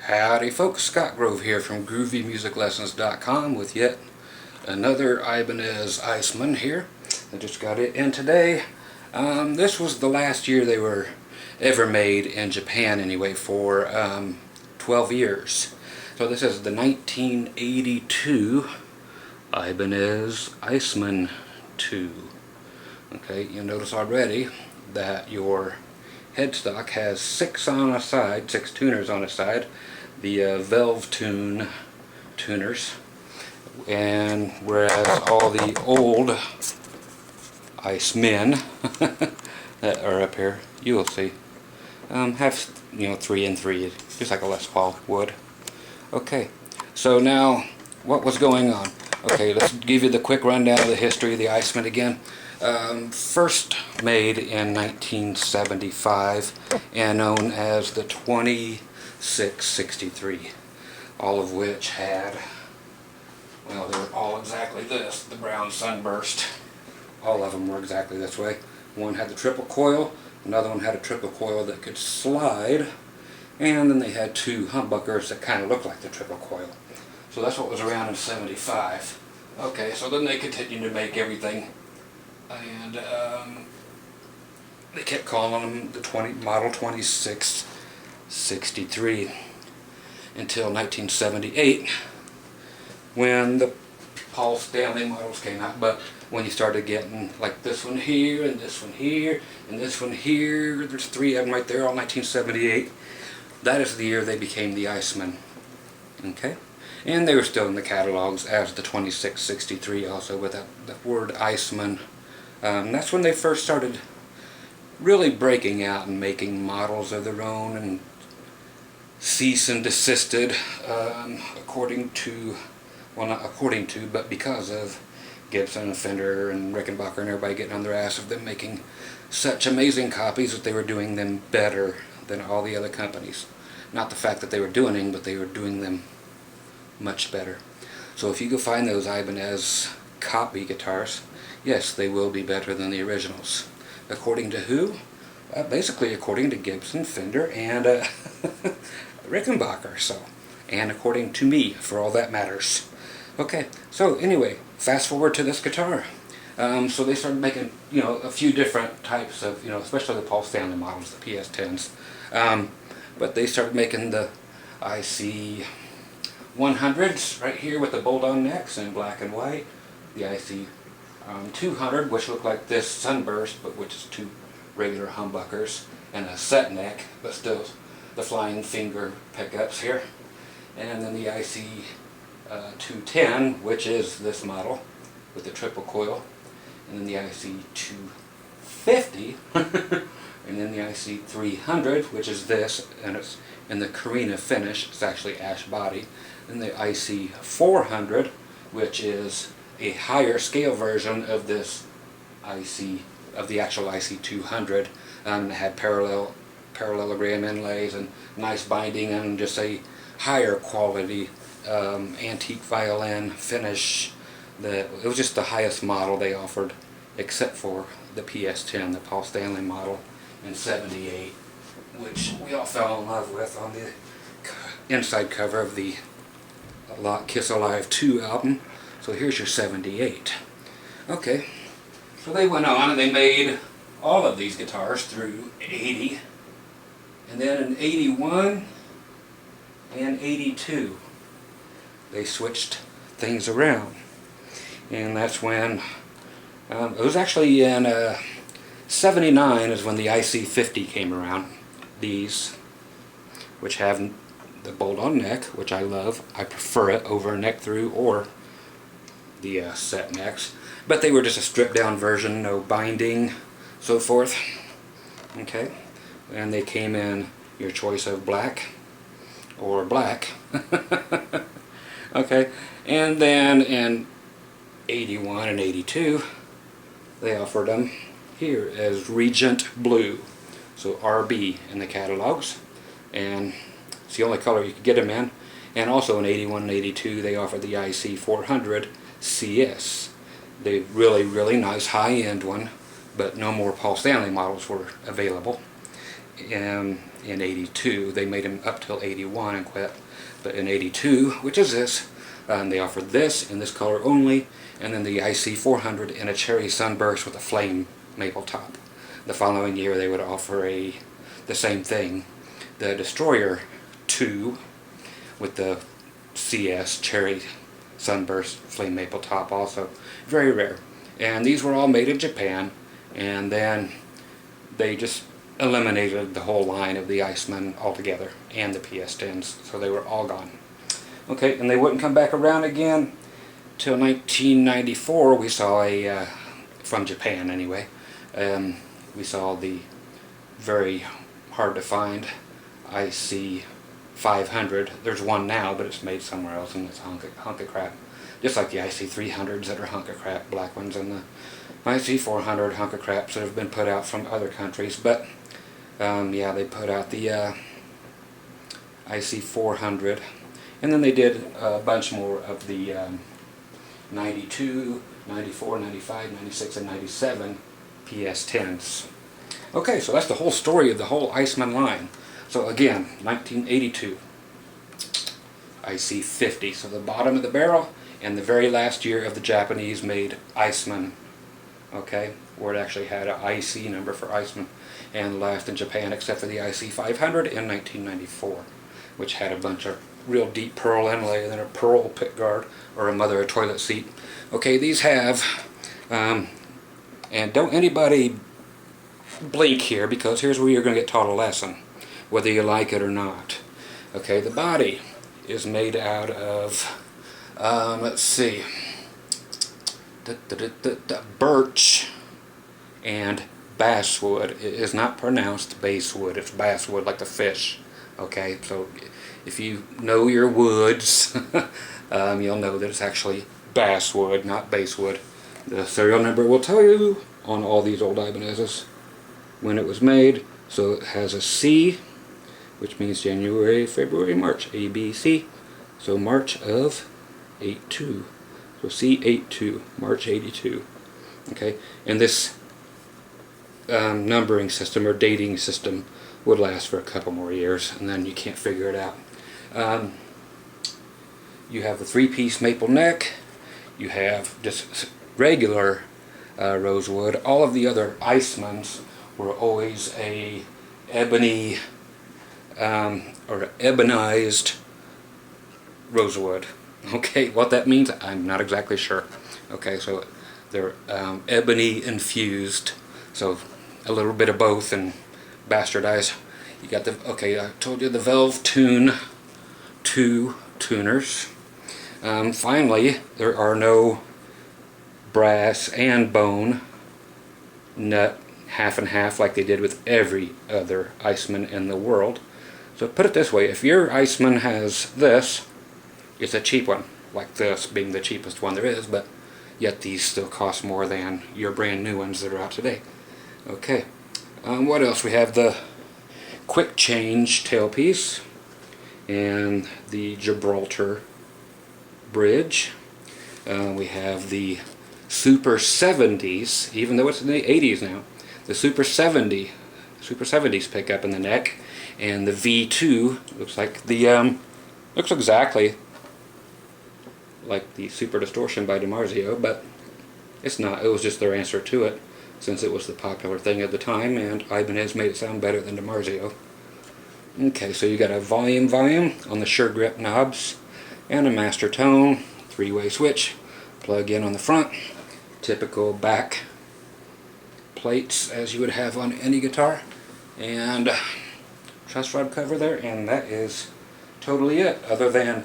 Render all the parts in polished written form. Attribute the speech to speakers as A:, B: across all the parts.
A: Howdy folks, Scott Grove here from GroovyMusicLessons.com with yet another Ibanez Iceman here. I just got it in today. This was the last year they were ever made in Japan anyway, for 12 years. So this is the 1982 Ibanez Iceman 2. Okay, you'll notice already that your headstock has 6 on a side, 6 tuners on a side, the Valve Tune tuners, and whereas all the old Icemen that are up here, you will see, have 3 and 3, just like a Les Paul would. Okay, so now what was going on? Okay, let's give you the quick rundown of the history of the Iceman again. First made in 1975 and known as the 2663, all of which had, well, they were all exactly this, the brown sunburst. All of them were exactly this way. One had the triple coil, another one had a triple coil that could slide, and then they had 2 humbuckers that kind of looked like the triple coil. So that's what was around in 75. Okay, so then they continued to make everything, and they kept calling them the model 2663 until 1978, when the Paul Stanley models came out. But when you started getting like this one here, and this one here, and this one here, there's 3 of them right there, all 1978. That is the year they became the Iceman. Okay, and they were still in the catalogs as the 2663 also, with that word Iceman. That's when they first started really breaking out and making models of their own, and cease and desisted, according to, well, not according to, but because of Gibson and Fender and Rickenbacker and everybody getting on their ass of them making such amazing copies that they were doing them better than all the other companies. Not the fact that they were doing them, but they were doing them much better. So if you go find those Ibanez copy guitars, yes, they will be better than the originals. According to who? Basically according to Gibson, Fender, and Rickenbacker. So, and according to me, for all that matters. Okay, so anyway, fast forward to this guitar. So they started making, a few different types of, especially the Paul Stanley models, the PS10s. But they started making the IC100s right here with the bolt-on necks in black and white. The IC200, which looked like this sunburst, but which is 2 regular humbuckers and a set neck, but still the flying finger pickups here. And then the IC210, which is this model with the triple coil, and then the IC250, and then the IC300, which is this, and it's in the Carina finish. It's actually ash body. And the IC400, which is a higher scale version of this of the actual IC200, and it had parallelogram inlays and nice binding and just a higher quality antique violin finish. It was just the highest model they offered, except for the PS10, the Paul Stanley model in '78, which we all fell in love with on the inside cover of the Kiss Alive 2 album. So here's your '78. Okay, so they went on and they made all of these guitars through '80, and then in '81 and '82 they switched things around, and that's when it was actually in '79 is when the IC50 came around. These, which have the bolt-on neck, which I love. I prefer it over a neck through or the set necks, but they were just a stripped down version, no binding, so forth. Okay, and they came in your choice of black or black. Okay, and then in '81 and '82 they offered them here as Regent Blue, so RB in the catalogs, and it's the only color you could get them in. And also in '81 and '82 they offered the IC400 CS, the really nice high-end one, but no more Paul Stanley models were available. And in 82. They made them up till 81 and quit. But in 82, which is this, they offered this in this color only, and then the IC400 in a cherry sunburst with a flame maple top. The following year they would offer the same thing, the Destroyer 2 with the CS cherry sunburst flame maple top also. Very rare. And these were all made in Japan, and then they just eliminated the whole line of the Iceman altogether, and the PS10s, so they were all gone. Okay, and they wouldn't come back around again till 1994. We saw from Japan anyway, we saw the very hard to find IC500. There's one now, but it's made somewhere else, and it's a hunk of crap. Just like the IC300s that are hunk of crap, black ones, and the IC400 hunk of craps that have been put out from other countries. But yeah, they put out the IC400, and then they did a bunch more of the 92, 94, 95, 96, and 97 PS10s. Okay, so that's the whole story of the whole Iceman line. So again, 1982, IC50, so the bottom of the barrel, and the very last year of the Japanese-made Iceman, okay, where it actually had an IC number for Iceman, and last in Japan except for the IC500 in 1994, which had a bunch of real deep pearl inlay and then a pearl pickguard, or a mother of toilet seat. Okay, these have, and don't anybody blink here, because here's where you're going to get taught a lesson, whether you like it or not. Okay, the body is made out of, let's see, birch and basswood. It is not pronounced basswood, it's basswood, like the fish. Okay, so if you know your woods, you'll know that it's actually basswood, not basswood. The serial number will tell you on all these old Ibanezes when it was made. So it has a C, which means January, February, March, ABC. So March of 82. So C82, March 82. Okay, and this numbering system or dating system would last for a couple more years, and then you can't figure it out. You have the three-piece maple neck. You have just regular rosewood. All of the other Icemans were always a ebony or ebonized rosewood. Okay, what that means, I'm not exactly sure. Okay, so they're ebony infused, so a little bit of both and bastardized. You got the, okay, I told you the Valve Tune 2 tuners. Finally, there are no brass and bone nut half and half like they did with every other Iceman in the world. So put it this way, if your Iceman has this, it's a cheap one, like this being the cheapest one there is, but yet these still cost more than your brand new ones that are out today. Okay, what else? We have the quick change tailpiece and the Gibraltar bridge. We have the Super 70s, even though it's in the 80s now, the Super 70s pickup in the neck, and the V2 looks like the looks exactly like the Super Distortion by DiMarzio, but it's not. It was just their answer to it, since it was the popular thing at the time, and Ibanez made it sound better than DiMarzio. Okay, so you got a volume on the sure grip knobs, and a master tone, three-way switch, plug in on the front, typical back plates as you would have on any guitar, and truss rod cover there, and that is totally it, other than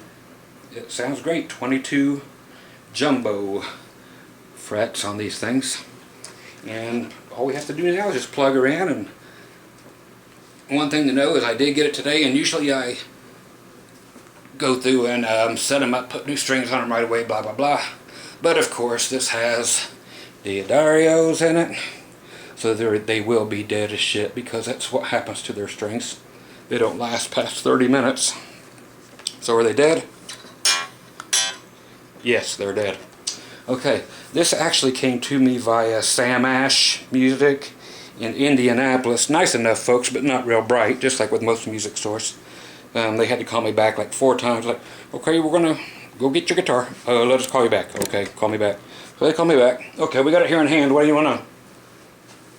A: it sounds great. 22 jumbo frets on these things, and all we have to do now is just plug her in. And one thing to know is I did get it today, and usually I go through and set them up, put new strings on them right away, blah blah blah, but of course this has Diodaros in it, so they will be dead as shit, because that's what happens to their strings. They don't last past 30 minutes. So are they dead? Yes, they're dead. Okay, this actually came to me via Sam Ash Music, in Indianapolis. Nice enough, folks, but not real bright, just like with most music stores. They had to call me back like 4 times, like, okay, we're gonna go get your guitar. Let us call you back. Okay, call me back. So they call me back. Okay, we got it here in hand. What do you want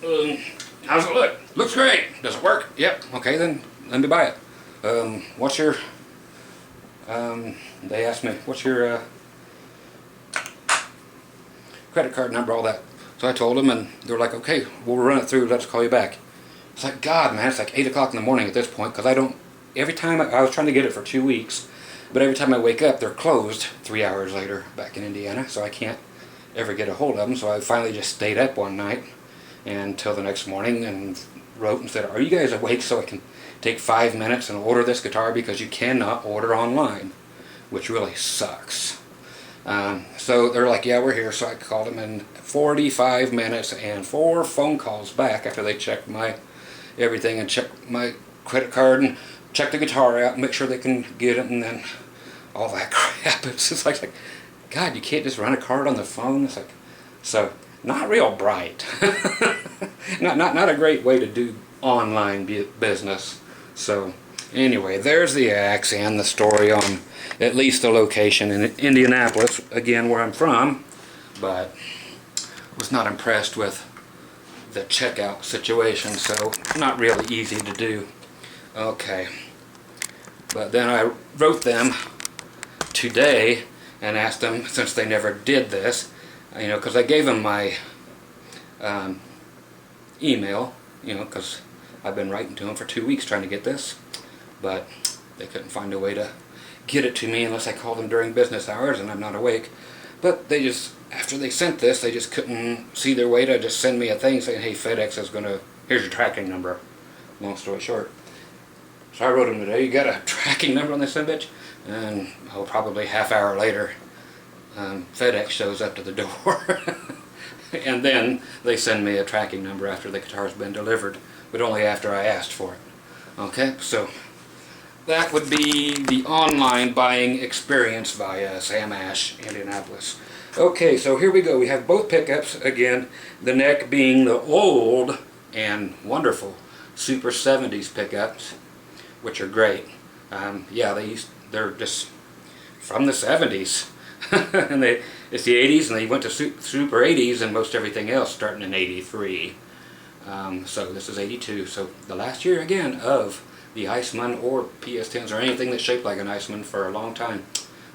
A: to? How's it look? Looks great. Does it work? Yep. Okay, then let me buy it. What's your? They asked me, what's your credit card number, all that. So I told them, and they were like, okay, we'll run it through. Let's call you back. It's like, God, man, it's like 8 o'clock in the morning at this point, because I don't. Every time I was trying to get it for 2 weeks, but every time I wake up, they're closed 3 hours later back in Indiana, so I can't ever get a hold of them. So I finally just stayed up one night until the next morning and wrote and said, are you guys awake so I can take 5 minutes and order this guitar, because you cannot order online, which really sucks. So they're like, yeah, we're here. So I called them in 45 minutes and 4 phone calls back after they checked my everything and checked my credit card and check the guitar out and make sure they can get it, and then all that crap. It's just like, God, you can't just run a card on the phone. It's like, so not real bright. not a great way to do online business. So anyway, there's the axe and the story on at least the location in Indianapolis, again where I'm from, but was not impressed with the checkout situation, so not really easy to do. Okay, but then I wrote them today and asked them, since they never did this, you know, because I gave them my email, you know, because I've been writing to them for 2 weeks trying to get this, but they couldn't find a way to get it to me unless I called them during business hours, and I'm not awake. But they just, after they sent this, they just couldn't see their way to just send me a thing saying, hey, FedEx is gonna, here's your tracking number. Long story short. So I wrote them today, you got a tracking number on this bitch? And probably half hour later, FedEx shows up to the door. And then they send me a tracking number after the guitar's been delivered, but only after I asked for it. Okay, so that would be the online buying experience via Sam Ash, Indianapolis. Okay, so here we go. We have both pickups again, the neck being the old and wonderful Super 70s pickups, which are great. Yeah, they're just from the 70s. And it's the 80s, and they went to Super 80s and most everything else starting in 83. So this is 82, so the last year again of the Iceman or PS10s or anything that's shaped like an Iceman for a long time.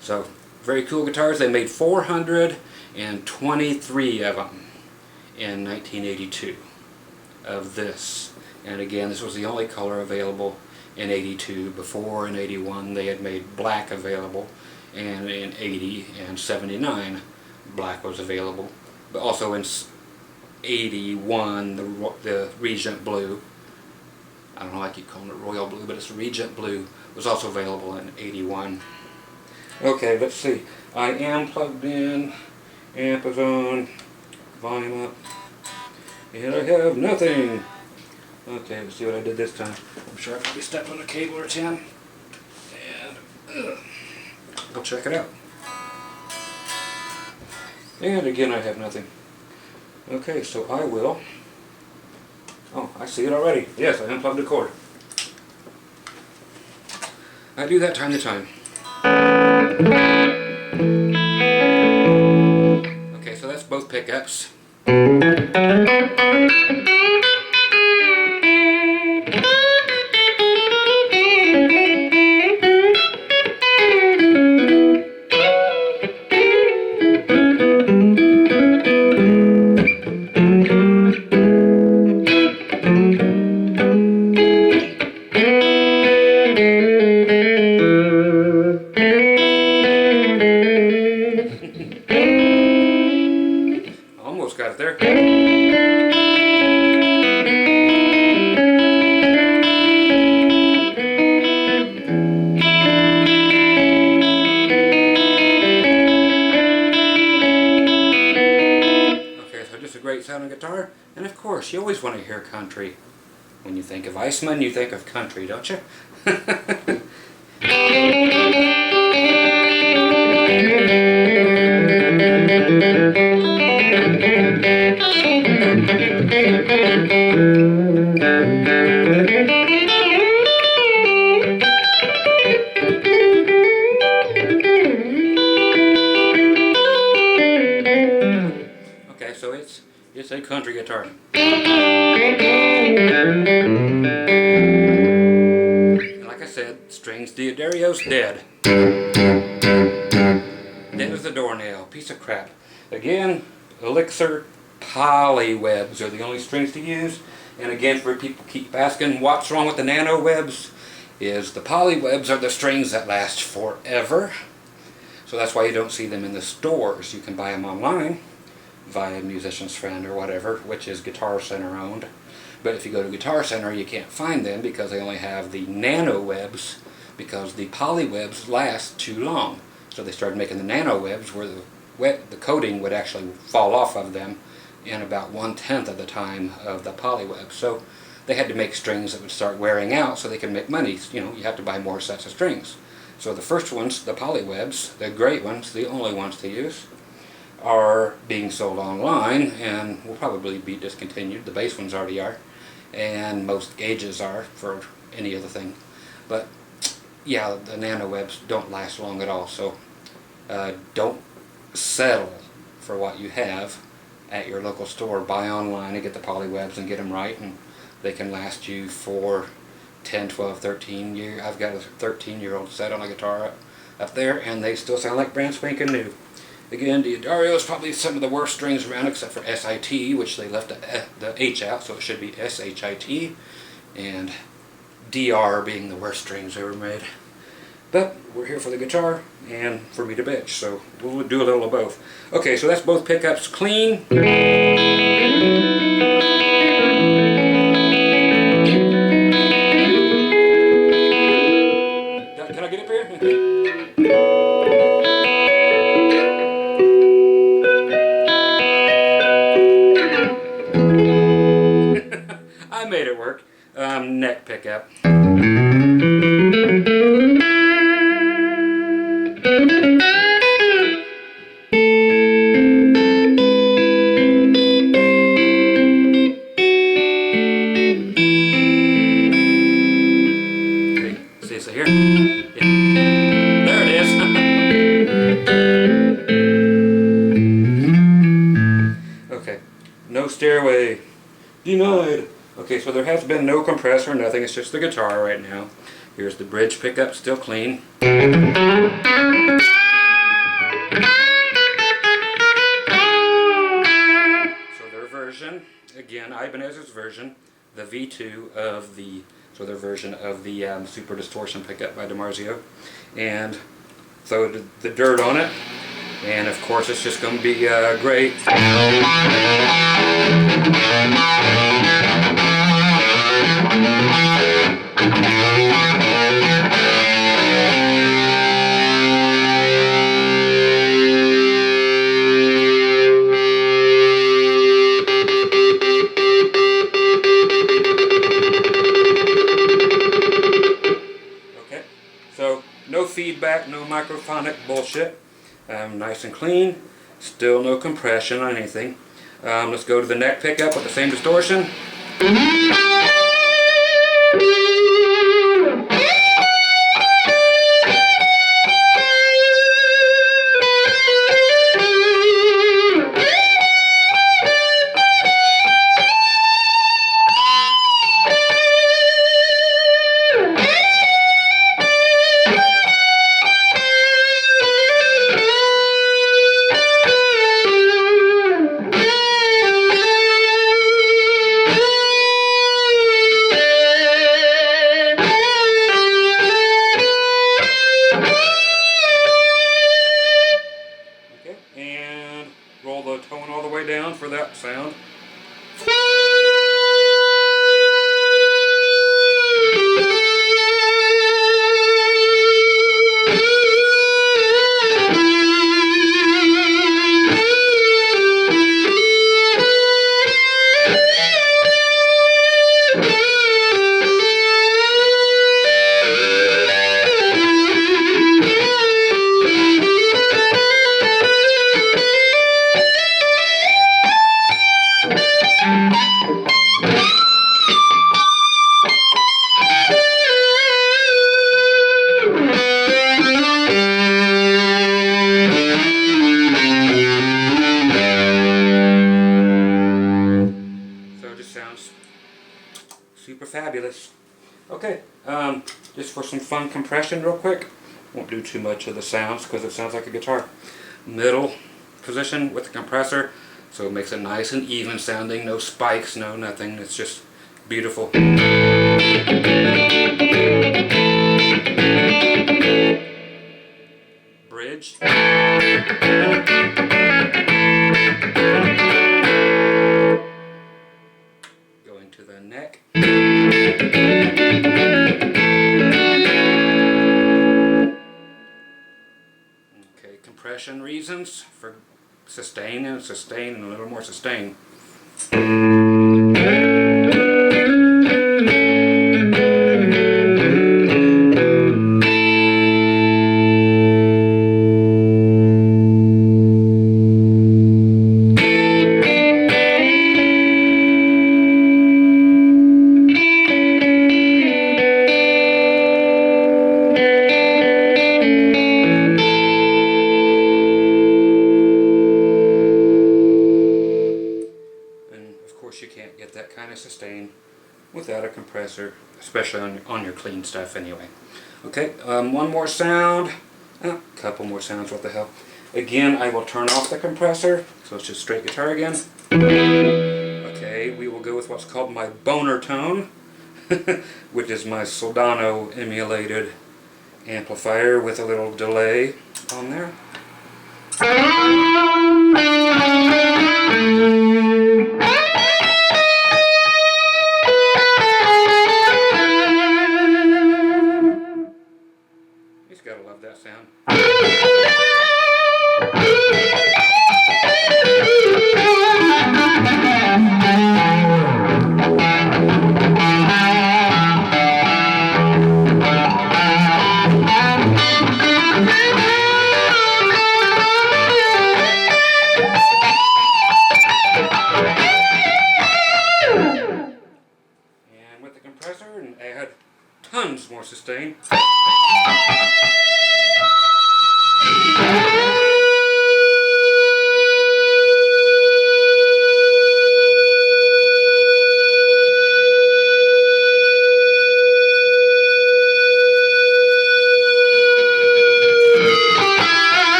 A: So very cool guitars. They made 423 of them in 1982 of this. And again, this was the only color available in 82. Before, in 81, they had made black available, and in 80 and 79 black was available. But also in 81, the Regent Blue, I don't know, I keep calling it Royal Blue, but it's Regent Blue, was also available in 81. Okay, let's see. I am plugged in, amp is on, volume up, and I have nothing. Okay, let's see what I did this time. I'm sure I probably stepped on a cable or 10, and we'll check it out. And again, I have nothing. Okay, so I will. Oh, I see it already. Yes, I unplugged the cord. I do that time to time. Okay, so that's both pickups. Almost got it there. Okay, so just a great sounding guitar, and of course you always want to hear country. When you think of Iceman, you think of country, don't you? a country guitar. Like I said, strings Diodario's dead. Dead as a doornail. Piece of crap. Again, Elixir poly webs are the only strings to use. And again, for people keep asking what's wrong with the nano webs, is the poly webs are the strings that last forever. So that's why you don't see them in the stores. You can buy them online via Musician's Friend or whatever, which is Guitar Center owned. But if you go to Guitar Center, you can't find them because they only have the nano webs, because the poly webs last too long. So they started making the nano webs where the coating would actually fall off of them in about 1/10 of the time of the poly web. So they had to make strings that would start wearing out so they could make money. You know, you have to buy more sets of strings. So the first ones, the poly webs, the great ones, the only ones to use, are being sold online and will probably be discontinued. The bass ones already are, and most gauges are for any other thing. But yeah, the nano webs don't last long at all. So don't settle for what you have at your local store. Buy online and get the poly webs and get them right, and they can last you for 10, 12, 13 years. I've got a 13-year-old set on a guitar up there, and they still sound like brand spanking new. Again, Diodario is probably some of the worst strings around, except for SIT, which they left the H out, so it should be SHIT, and DR being the worst strings ever made. But we're here for the guitar and for me to bitch, so we'll do a little of both. Okay, so that's both pickups clean. Can I get up here? I made it work. Neck pickup. Okay, so here? Yeah. There it is. Okay, no stairway. Denied. Okay, so there has been no compressor, nothing, it's just the guitar right now. Here's the bridge pickup, still clean. So their version, again, Ibanez's version, the V2 of the, so their version of the Super Distortion pickup by DiMarzio. And so the dirt on it, and of course it's just going to be great. Okay, so no feedback, no microphonic bullshit. Nice and clean, still no compression on anything. Let's go to the neck pickup with the same distortion. And roll the tone all the way down for that sound. this. Okay, just for some fun compression real quick. Won't do too much of the sounds because it sounds like a guitar. Middle position with the compressor, so it makes it nice and even sounding, no spikes, no nothing. It's just beautiful. Bridge. Going to the neck. Okay, compression reasons for sustain and sustain and a little more sustain. You can't get that kind of sustain without a compressor, especially on your clean stuff anyway. Okay, one more sound, a couple more sounds, what the hell. Again, I will turn off the compressor, so it's just straight guitar again. Okay, we will go with what's called my Boehner Tone, which is my Soldano emulated amplifier with a little delay on there. Gotta love that sound. And with the compressor, and add tons more sustain.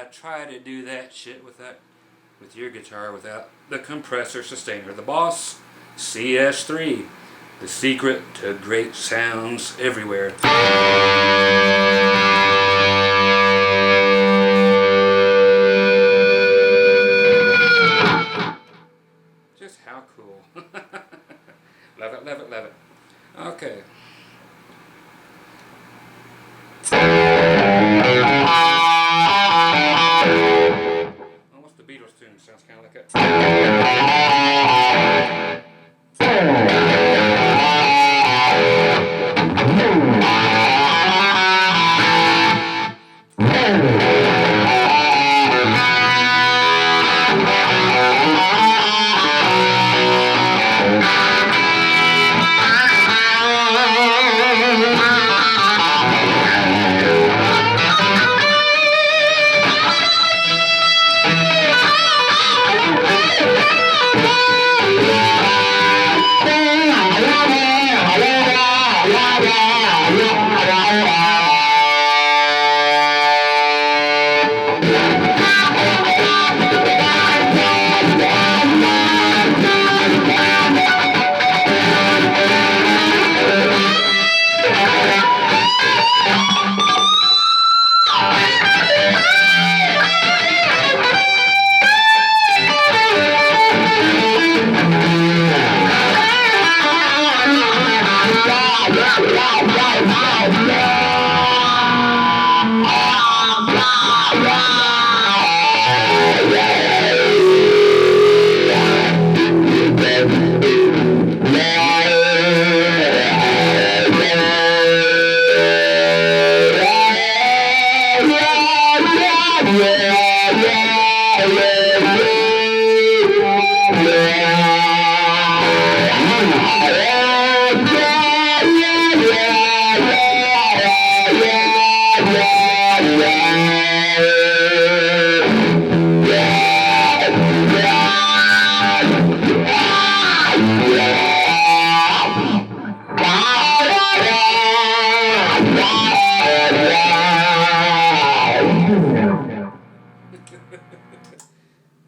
A: Try to do that shit with your guitar without the compressor sustainer. The Boss CS3, the secret to great sounds everywhere. Just how cool. Love it, love it, love it. Okay. Beatles tune, sounds kind of like it.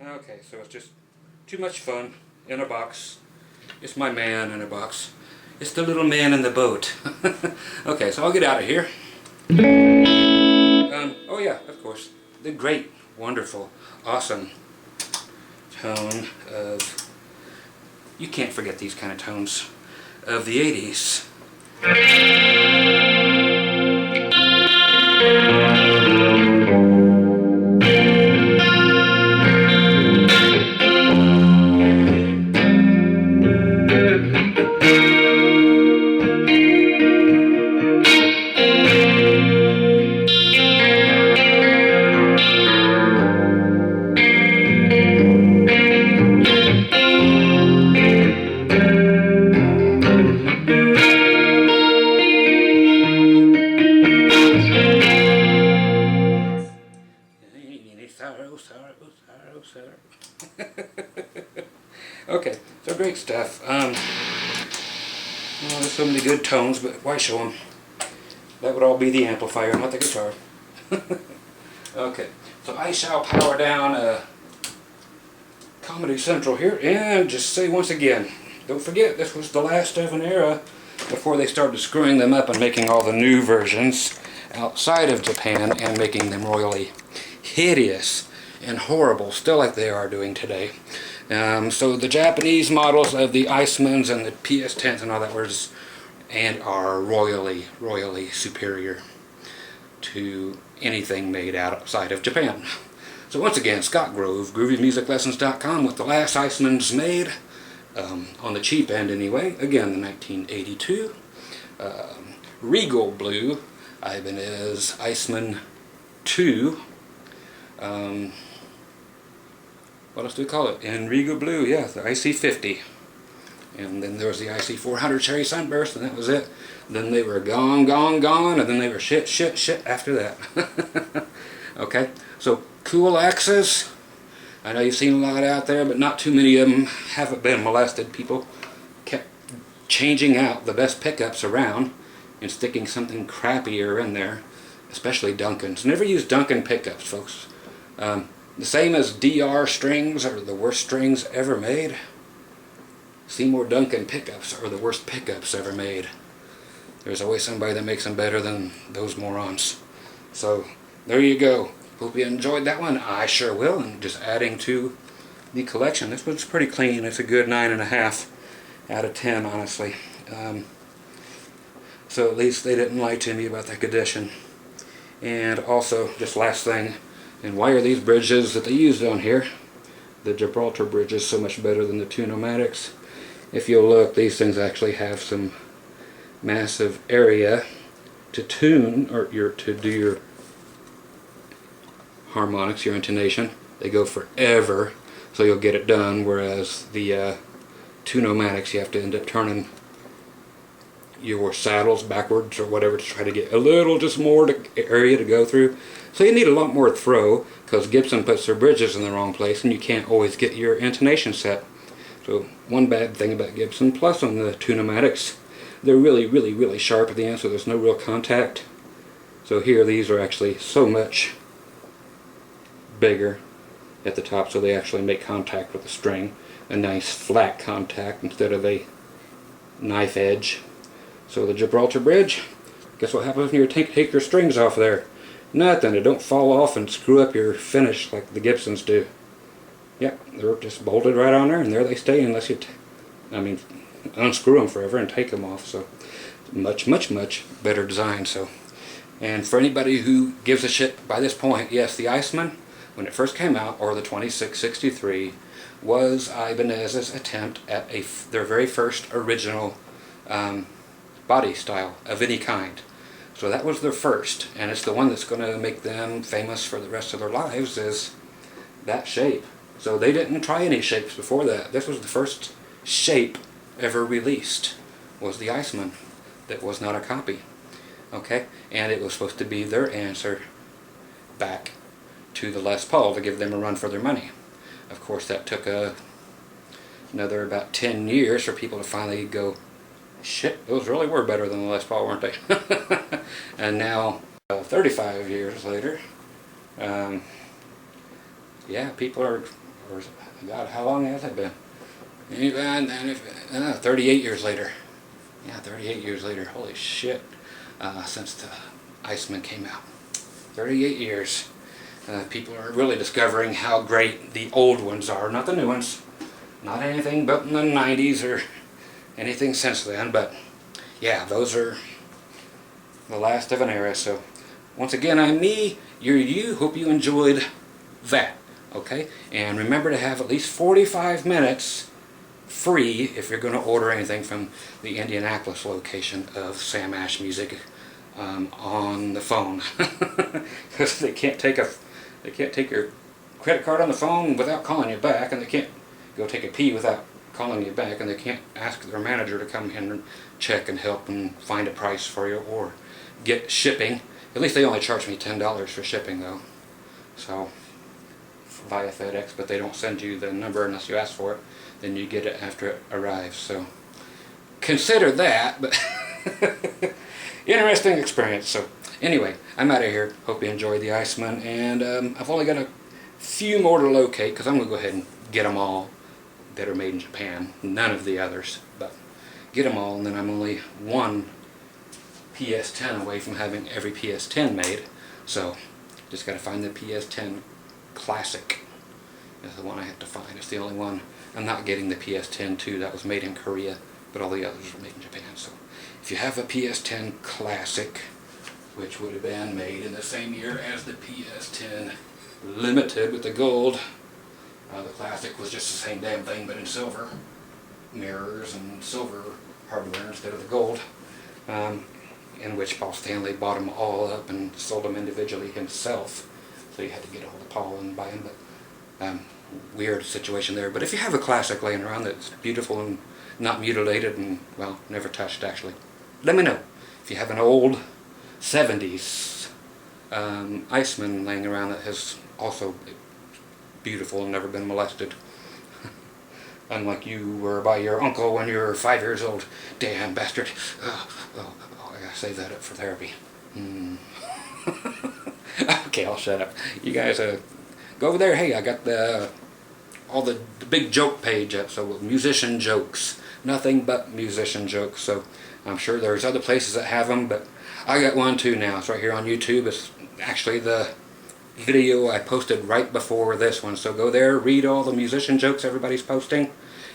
A: Okay, so it's just too much fun in a box. It's my man in a box. It's the little man in the boat. Okay, so I'll get out of here. Oh yeah, of course, the great, wonderful, awesome tone of, you can't forget these kind of tones, of the 80s. Okay, so great stuff. Well, there's so many good tones, but why show them? That would all be the amplifier, not the guitar. Okay, so I shall power down Comedy Central here and just say once again, don't forget this was the last of an era before they started screwing them up and making all the new versions outside of Japan and making them royally hideous and horrible, still like they are doing today. So the Japanese models of the Icemans and the PS10s and all that are royally superior to anything made outside of Japan. So once again, Scott Grove, GroovyMusicLessons.com with the last Icemans made, on the cheap end anyway. Again, the 1982 Regal Blue Ibanez Iceman 2. What else do we call it? In Regal Blue, yeah, the IC50. And then there was the IC400 Cherry Sunburst, and that was it. Then they were gone, and then they were shit after that. Okay, so cool axes. I know you've seen a lot out there, but not too many of them haven't been molested. People kept changing out the best pickups around and sticking something crappier in there, especially Duncans. Never use Duncan pickups, folks. The same as DR strings are the worst strings ever made. Seymour Duncan pickups are the worst pickups ever made. There's always somebody that makes them better than those morons. So there you go. Hope you enjoyed that one. I sure will. And just adding to the collection. This one's pretty clean. It's a good 9.5 out of 10, honestly. So at least they didn't lie to me about the condition. And also, just last thing, and why are these bridges that they used on here, the Gibraltar bridges, so much better than the Tune-O-Matics? If you'll look, these things actually have some massive area to tune, or to do your harmonics, your intonation. They go forever, so you'll get it done, whereas the Tune-O-Matics, you have to end up turning your saddles backwards or whatever to try to get a little just more area to go through. So you need a lot more throw, because Gibson puts their bridges in the wrong place and you can't always get your intonation set. So one bad thing about Gibson, plus on the Tune-O-Matics, they're really sharp at the end, so there's no real contact. So here these are actually so much bigger at the top, so they actually make contact with the string, a nice flat contact instead of a knife edge. So the Gibraltar bridge, guess what happens when you take your strings off there? Nothing. They don't fall off and screw up your finish like the Gibsons do. Yep, they're just bolted right on there, and there they stay unless you unscrew them forever and take them off. So much better design. So, and for anybody who gives a shit by this point, yes, the Iceman, when it first came out, or the 2663, was Ibanez's attempt at their very first original body style of any kind. So that was their first, and it's the one that's going to make them famous for the rest of their lives, is that shape. So they didn't try any shapes before that. This was the first shape ever released, was the Iceman. That was not a copy. Okay, and it was supposed to be their answer back to the Les Paul to give them a run for their money. Of course, that took another about 10 years for people to finally go, shit, those really were better than the Les Paul, weren't they? And now, 35 years later, yeah, people are, God, how long has it been? 38 years later. Yeah, 38 years later. Holy shit. Since the Iceman came out. 38 years. People are really discovering how great the old ones are. Not the new ones. Not anything but in the 90s or anything since then. But yeah, those are the last of an era. So once again, I'm me. You're you. Hope you enjoyed that. Okay? And remember to have at least 45 minutes free if you're going to order anything from the Indianapolis location of Sam Ash Music on the phone, because they can't take your credit card on the phone without calling you back, and they can't go take a pee without calling you back, and they can't ask their manager to come in and check and help and find a price for you or get shipping. At least they only charge me $10 for shipping though, so via FedEx, but they don't send you the number unless you ask for it. Then you get it after it arrives. So consider that, but interesting experience. So anyway, I'm out of here. Hope you enjoyed the Iceman, and I've only got a few more to locate because I'm going to go ahead and get them all that are made in Japan. None of the others, but get them all, and then I'm only one PS10 away from having every PS10 made. So just got to find the PS10 Classic. Is the one I have to find. It's the only one. I'm not getting the PS10 2. That was made in Korea, but all the others were made in Japan. So if you have a PS10 Classic, which would have been made in the same year as the PS10 Limited with the gold, the Classic was just the same damn thing but in silver. Mirrors and silver hardware instead of the gold, in which Paul Stanley bought them all up and sold them individually himself. So you had to get a hold of Paul and buy them. But weird situation there. But if you have a Classic laying around that's beautiful and not mutilated and, well, never touched actually, let me know. If you have an old 70s Iceman laying around that has also beautiful and never been molested, unlike you were by your uncle when you were 5 years old. Damn bastard. Oh, I gotta save that up for therapy. Okay, I'll shut up. You guys go over there. Hey, I got all the big joke page up, so musician jokes. Nothing but musician jokes. So I'm sure there's other places that have them, but I got one too now. It's right here on YouTube. It's actually the video I posted right before this one. So go there, read all the musician jokes everybody's posting,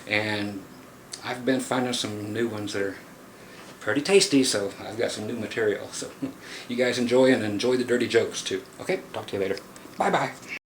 A: and I've been finding some new ones that are pretty tasty, so I've got some new material. So you guys enjoy, and enjoy the dirty jokes too. Okay, talk to you later. Bye-bye.